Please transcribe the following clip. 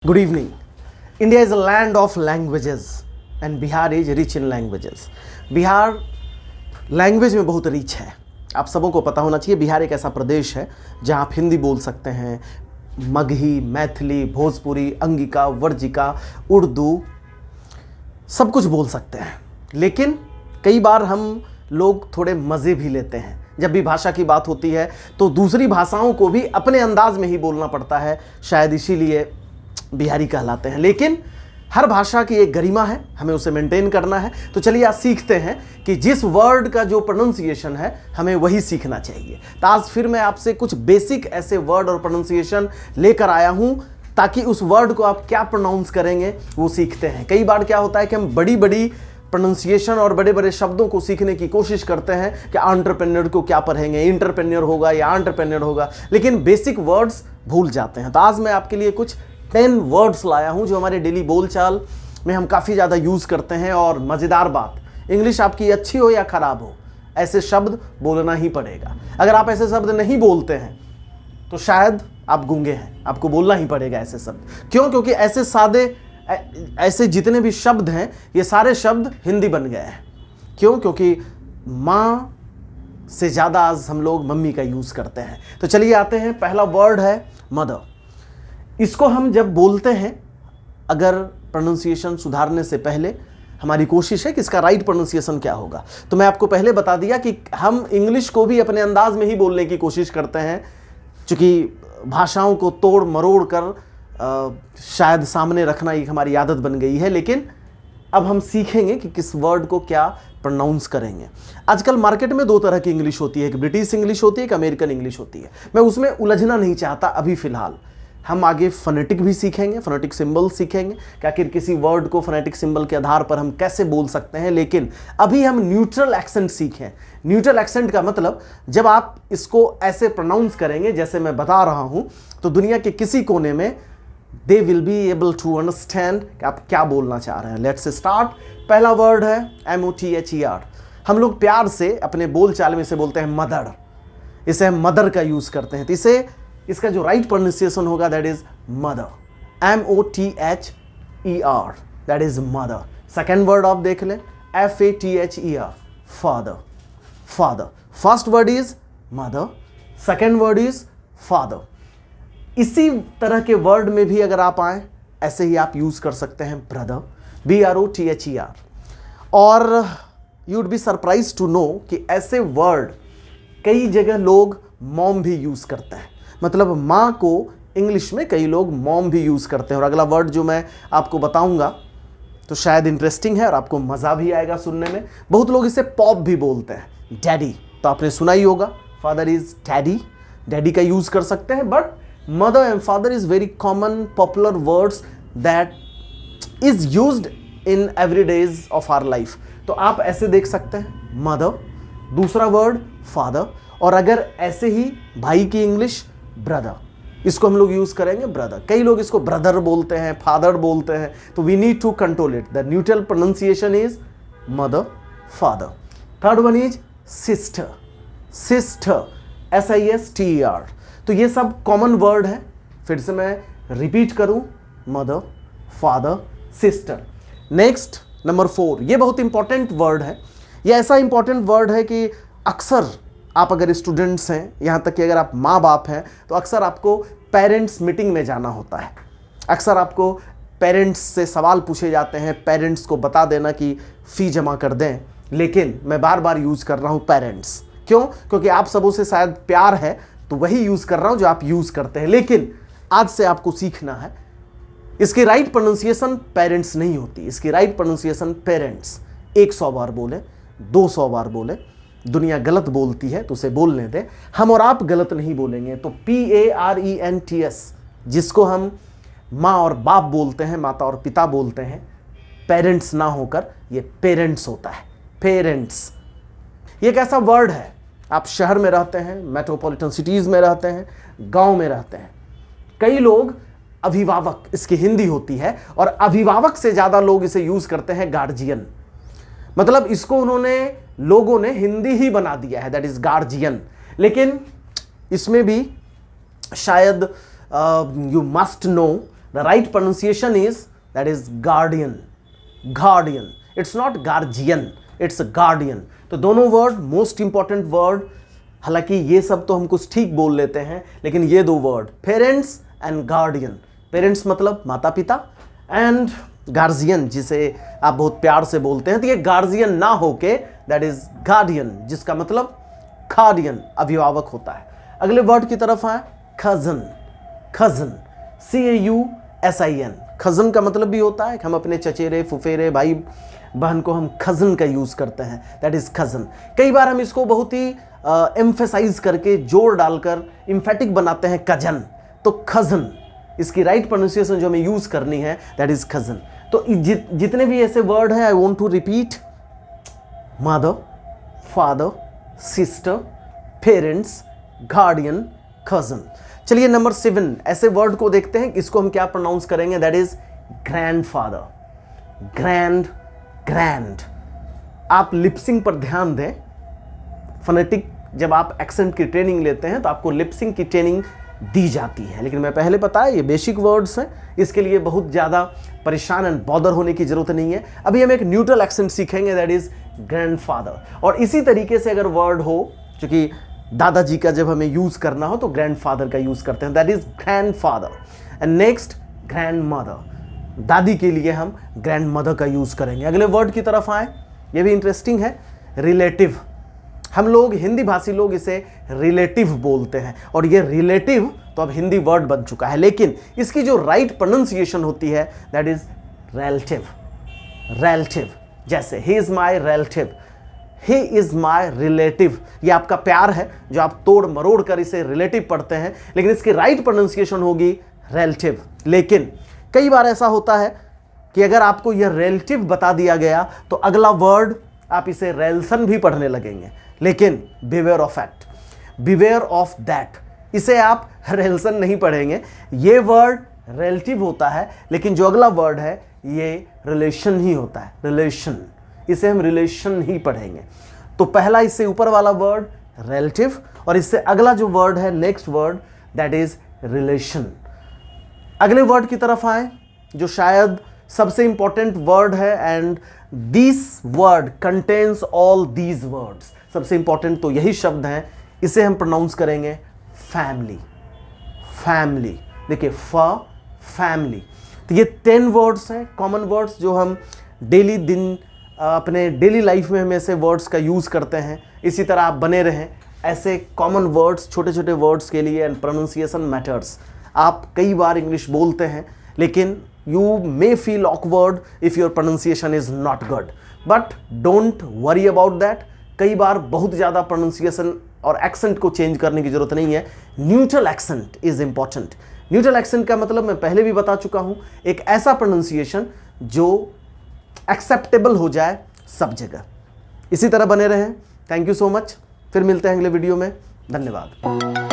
Good evening. India is a land of languages and Bihar is rich in languages. Bihar language में बहुत rich है. आप सबों को पता होना चाहिए बिहार एक ऐसा प्रदेश है जहां आप हिंदी बोल सकते हैं, मगही, मैथिली, भोजपुरी, अंगिका, वर्जिका, उर्दू सब कुछ बोल सकते हैं. लेकिन कई बार हम लोग थोड़े मज़े भी लेते हैं. जब भी भाषा की बात होती है तो दूसरी भाषाओं को भी अपने अंदाज में ही बोलना पड़ता है, शायद इसीलिए बिहारी कहलाते हैं. लेकिन हर भाषा की एक गरिमा है, हमें उसे मेंटेन करना है. तो चलिए आज सीखते हैं कि जिस वर्ड का जो प्रोनाउंसिएशन है हमें वही सीखना चाहिए. तो आज फिर मैं आपसे कुछ बेसिक ऐसे वर्ड और प्रोनाउंसिएशन लेकर आया हूं ताकि उस वर्ड को आप क्या प्रोनाउंस करेंगे वो सीखते हैं. कई बार क्या होता है कि हम बड़ी बड़ी प्रोनाउंसिएशन और बड़े बड़े शब्दों को सीखने की कोशिश करते हैं कि एंटरप्रेन्योर को क्या पढ़ेंगे, इंटरप्रेन्योर होगा या एंटरप्रेन्योर होगा, लेकिन बेसिक वर्ड्स भूल जाते हैं. तो आज मैं आपके लिए कुछ 10 वर्ड्स लाया हूं जो हमारे डेली बोलचाल में हम काफ़ी ज़्यादा यूज़ करते हैं. और मज़ेदार बात, इंग्लिश आपकी अच्छी हो या ख़राब हो, ऐसे शब्द बोलना ही पड़ेगा. अगर आप ऐसे शब्द नहीं बोलते हैं तो शायद आप गूंगे हैं, आपको बोलना ही पड़ेगा ऐसे शब्द. क्यों? क्योंकि ऐसे सादे ऐसे जितने भी शब्द हैं ये सारे शब्द हिंदी बन गए हैं. क्यों? क्योंकि माँ से ज़्यादा आज हम लोग मम्मी का यूज़ करते हैं. तो चलिए आते हैं. पहला वर्ड है मदर. इसको हम जब बोलते हैं, अगर प्रोनाउंसिएशन सुधारने से पहले हमारी कोशिश है कि इसका राइट प्रोनाउंसिएशन क्या होगा. तो मैं आपको पहले बता दिया कि हम इंग्लिश को भी अपने अंदाज में ही बोलने की कोशिश करते हैं, क्योंकि भाषाओं को तोड़ मरोड़ कर शायद सामने रखना एक हमारी आदत बन गई है. लेकिन अब हम सीखेंगे कि किस वर्ड को क्या प्रोनाउंस करेंगे. आजकल मार्केट में दो तरह की इंग्लिश होती है, एक ब्रिटिश इंग्लिश होती है, एक अमेरिकन इंग्लिश होती है. मैं उसमें उलझना नहीं चाहता अभी फ़िलहाल. हम आगे फोनेटिक भी सीखेंगे, फोनेटिक सिंबल सीखेंगे कि आखिर किसी वर्ड को फोनेटिक सिंबल के आधार पर हम कैसे बोल सकते हैं. लेकिन अभी हम न्यूट्रल एक्सेंट सीखें. न्यूट्रल एक्सेंट का मतलब जब आप इसको ऐसे प्रोनाउंस करेंगे जैसे मैं बता रहा हूं, तो दुनिया के किसी कोने में they will be able to understand कि आप क्या बोलना चाह रहे हैं. Let's start. पहला वर्ड है MOTHER. हम लोग प्यार से अपने बोलचाल में इसे बोलते हैं मदर. इसे हम मदर का यूज करते हैं. तो इसका जो राइट प्रोनाउंसिएशन होगा that is mother. MOTHER, that is mother. Second word आप देख लें, FATHER, father. Father. First word is mother, second word is father. इसी तरह के वर्ड में भी अगर आप आए, ऐसे ही आप यूज कर सकते हैं ब्रदर, BROTHER. और you would be surprise to know कि ऐसे वर्ड कई जगह लोग मॉम भी यूज करते हैं. मतलब माँ को इंग्लिश में कई लोग मॉम भी यूज़ करते हैं. और अगला वर्ड जो मैं आपको बताऊंगा तो शायद इंटरेस्टिंग है और आपको मज़ा भी आएगा सुनने में. बहुत लोग इसे पॉप भी बोलते हैं. डैडी तो आपने सुना ही होगा, फादर इज डैडी. डैडी का यूज़ कर सकते हैं. But mother and father is very common popular words that is used in every days of our life. तो आप ऐसे देख सकते हैं मदर, दूसरा वर्ड फादर, और अगर ऐसे ही भाई की इंग्लिश ब्रदर, इसको हम लोग यूज करेंगे ब्रदर. कई लोग इसको ब्रदर बोलते हैं, फादर बोलते हैं. तो we need to control it. The neutral pronunciation is mother, father. Third one is sister. Sister, SISTER. तो ये सब कॉमन वर्ड है. फिर से मैं रिपीट करूं, mother, father, sister. Next number 4, ये बहुत इंपॉर्टेंट वर्ड है. ये ऐसा इंपॉर्टेंट वर्ड है कि अक्सर आप अगर स्टूडेंट्स हैं, यहाँ तक कि अगर आप माँ बाप हैं, तो अक्सर आपको पेरेंट्स मीटिंग में जाना होता है. अक्सर आपको पेरेंट्स से सवाल पूछे जाते हैं, पेरेंट्स को बता देना कि फ़ी जमा कर दें. लेकिन मैं बार बार यूज़ कर रहा हूँ पेरेंट्स. क्यों? क्योंकि आप सबों से शायद प्यार है तो वही यूज़ कर रहा हूँ जो आप यूज़ करते हैं. लेकिन आज से आपको सीखना है, इसकी राइट प्रोनाउंसिएशन पेरेंट्स नहीं होती, इसकी राइट प्रोनाउंसिएशन पेरेंट्स. 100 बार बोले, 200 बार बोले. दुनिया गलत बोलती है तो उसे बोलने दें. हम और आप गलत नहीं बोलेंगे. तो PARENTS, जिसको हम माँ और बाप बोलते हैं, माता और पिता बोलते हैं, पेरेंट्स ना होकर ये पेरेंट्स होता है. पेरेंट्स ये एक ऐसा वर्ड है, आप शहर में रहते हैं, मेट्रोपॉलिटन सिटीज़ में रहते हैं, गांव में रहते हैं. कई लोग अभिभावक, इसकी हिंदी होती है, और अभिभावक से ज़्यादा लोग इसे यूज़ करते हैं गार्जियन. मतलब इसको लोगों ने हिंदी ही बना दिया है, दैट इज गार्जियन. लेकिन इसमें भी शायद you must know the right pronunciation is that is guardian, guardian, it's not guardian, it's guardian. तो दोनों वर्ड मोस्ट इंपॉर्टेंट वर्ड, हालांकि ये सब तो हम कुछ ठीक बोल लेते हैं, लेकिन ये दो word parents and guardian, parents मतलब माता पिता, एंड गार्जियन जिसे आप बहुत प्यार से बोलते हैं, तो ये गार्जियन ना होके दैट इज गार्डियन, जिसका मतलब गार्डियन अभिभावक होता है। अगले वर्ड की तरफ आए, कजन, कजन, CAUSIN, कजन का मतलब भी होता है कि हम अपने चचेरे फुफेरे भाई बहन को हम कजन का यूज करते हैं, दैट इज कजन। कई बार हम इसको बहुत ही एम्फेसाइज करके जोर डालकर इम्फेटिक बनाते हैं कजन, तो कजन इसकी राइट प्रोनाउंसिएशन जो हमें यूज करनी है दैट इज कजन। तो जितने भी ऐसे वर्ड हैं I want to repeat, mother, father, sister, parents, guardian, cousin. चलिए नंबर 7 ऐसे वर्ड को देखते हैं, इसको हम क्या प्रोनाउंस करेंगे, that is grandfather, grand, grand. आप लिपसिंग पर ध्यान दें, फोनेटिक जब आप एक्सेंट की ट्रेनिंग लेते हैं तो आपको लिपसिंग की ट्रेनिंग दी जाती है, लेकिन मैं पहले बताया ये बेसिक वर्ड्स हैं, इसके लिए बहुत ज़्यादा परेशान एंड बॉदर होने की ज़रूरत नहीं है। अभी हम एक न्यूट्रल एक्सेंट सीखेंगे दैट इज़ ग्रैंडफादर, और इसी तरीके से अगर वर्ड हो, क्योंकि दादाजी का जब हमें यूज़ करना हो तो ग्रैंडफादर का यूज़ करते हैं, that is grandfather. And next grandmother, दादी के लिए हम ग्रैंडमदर का यूज़ करेंगे। अगले वर्ड की तरफ आए, ये भी इंटरेस्टिंग है, रिलेटिव। हम लोग हिंदी भाषी लोग इसे रिलेटिव बोलते हैं, और ये रिलेटिव तो अब हिंदी वर्ड बन चुका है, लेकिन इसकी जो राइट प्रोनाउंसिएशन होती है दैट इज रिलेटिव, रिलेटिव। जैसे he is my relative, he is my relative, ये आपका प्यार है जो आप तोड़ मरोड़ कर इसे रिलेटिव पढ़ते हैं, लेकिन इसकी राइट प्रोनाउंसिएशन होगी रिलेटिव। लेकिन कई बार ऐसा होता है कि अगर आपको यह रिलेटिव बता दिया गया तो अगला वर्ड आप इसे रेलसन भी पढ़ने लगेंगे, लेकिन beware of act, beware of that, इसे आप रेलसन नहीं पढ़ेंगे। ये वर्ड रिलेटिव होता है, लेकिन जो अगला वर्ड है ये रिलेशन ही होता है, रिलेशन, इसे हम रिलेशन ही पढ़ेंगे। तो पहला इससे ऊपर वाला वर्ड रिलेटिव, और इससे अगला जो वर्ड है next word that is relation. अगले वर्ड की तरफ आए जो शायद सबसे इंपॉर्टेंट वर्ड है, and this word contains all these words, सबसे इंपॉर्टेंट तो यही शब्द हैं, इसे हम प्रोनाउंस करेंगे फैमिली, फैमिली। देखिए फैमिली, तो ये 10 वर्ड्स हैं कॉमन वर्ड्स जो हम अपने डेली लाइफ में हम ऐसे वर्ड्स का यूज़ करते हैं। इसी तरह आप बने रहें ऐसे कॉमन वर्ड्स, छोटे छोटे वर्ड्स के लिए, एंड प्रोनाउंसिएशन मैटर्स। आप कई बार इंग्लिश बोलते हैं, लेकिन you may feel awkward if your pronunciation is not good, but don't worry about that. कई बार बहुत ज़्यादा प्रोनाउंसिएशन और एक्सेंट को चेंज करने की ज़रूरत नहीं है, neutral accent is important. Neutral accent का मतलब मैं पहले भी बता चुका हूँ, एक ऐसा प्रोनाउंसिएशन जो एक्सेप्टेबल हो जाए सब जगह। इसी तरह बने रहें। थैंक यू सो मच, फिर मिलते हैं अगले वीडियो में, धन्यवाद।